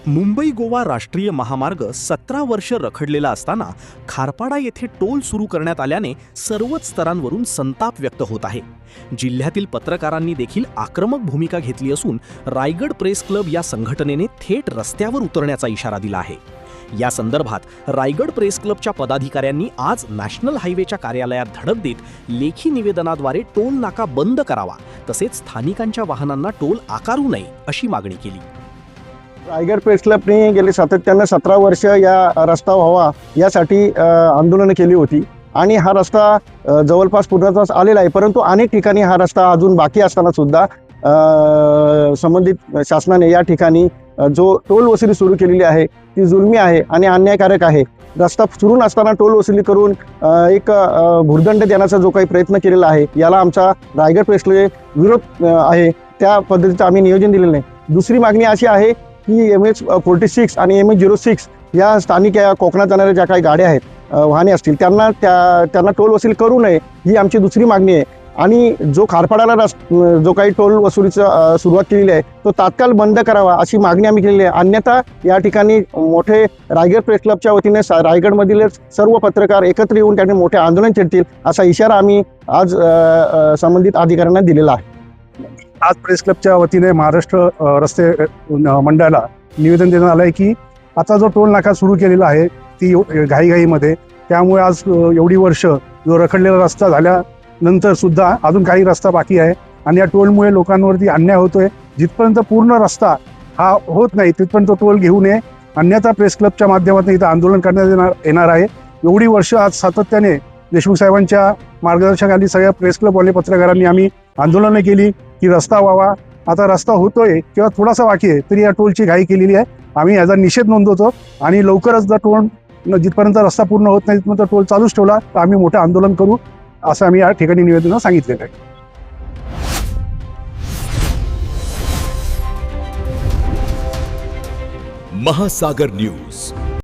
मुंबई गोवा राष्ट्रीय महामार्ग 17 वर्ष रखडलेला असताना खारपाडा येथे टोल सुरू करण्यात आल्याने सर्वच स्तरांवरून संताप व्यक्त होत आहे. जिल्ह्यातील पत्रकारांनी देखील आक्रमक भूमिका घेतली असून रायगड प्रेस क्लब या संघटनेने थेट रस्त्यावर उतरण्याचा इशारा दिला आहे. या संदर्भात रायगड प्रेस क्लबच्या पदाधिकाऱ्यांनी आज नॅशनल हायवेच्या कार्यालयात धडक देत लेखी निवेदनाद्वारे टोल नाका बंद करावा तसेच स्थानिकांच्या वाहनांना टोल आकारू नये अशी मागणी केली. रायगड प्रेस क्लबने गेले सातत्यानं 17 वर्ष या रस्ता व्हावा यासाठी आंदोलनं केली होती आणि हा रस्ता जवळपास पूर्णत्वास आलेला आहे. परंतु अनेक ठिकाणी हा रस्ता अजून बाकी असताना सुद्धा संबंधित शासनाने या ठिकाणी जो टोल वसुली सुरू केलेली आहे ती जुलमी आहे आणि अन्यायकारक आहे. रस्ता सुरू नसताना टोल वसुली करून एक भुर्दंड देण्याचा जो काही प्रयत्न केलेला आहे याला आमचा रायगड प्रेस क्लब विरोध आहे. त्या पद्धतीचं आम्ही नियोजन दिलेलं नाही. दुसरी मागणी अशी आहे की MH46 आणि MH06 या स्थानिक या कोकणात जाणाऱ्या ज्या काही गाड्या आहेत वाहने असतील त्यांना टोल वसूल करू नये ही आमची दुसरी मागणी आहे. आणि जो खारपाडाला जो काही टोल वसुलीचं सुरुवात केलेली आहे तो तात्काळ बंद करावा अशी मागणी आम्ही केलेली आहे. अन्यथा या ठिकाणी मोठे रायगड प्रेस क्लबच्या वतीने रायगडमधील सर्व पत्रकार एकत्र येऊन त्यांनी मोठे आंदोलन छेडतील असा इशारा आम्ही आज संबंधित अधिकाऱ्यांना दिलेला आहे. आज प्रेस क्लबच्या वतीने महाराष्ट्र रस्ते मंडळाला निवेदन देण्यात आलं आहे की आता जो टोल नाका सुरू केलेला आहे ती घाईघाईमध्ये त्यामुळे आज एवढी वर्ष जो रखडलेला रस्ता झाल्यानंतर सुद्धा अजून काही रस्ता बाकी आहे आणि या टोलमुळे लोकांवरती अन्याय होतोय. जिथपर्यंत पूर्ण रस्ता हा होत नाही तिथपर्यंत टोल घेऊ नये, अन्यथा प्रेस क्लबच्या माध्यमातून इथं आंदोलन करण्यात येणार आहे. एवढी वर्ष आज सातत्याने देशमुख साहेबांच्या मार्गदर्शनाखाली सगळ्या प्रेस क्लबवाले पत्रकारांनी आम्ही आंदोलनं केली की रस्ता व्हावा. आता रस्ता होतोय किंवा थोडासा बाकी आहे तरी या टोलची घाई केलेली आहे. आम्ही याचा निषेध नोंदवतो आणि लवकरच जर टोल जिथपर्यंत रस्ता पूर्ण होत नाही तिथपर्यंत टोल चालूच ठेवला तर आम्ही मोठं आंदोलन करू असं आम्ही या ठिकाणी निवेदनात सांगितलेलं आहे. महासागर न्यूज.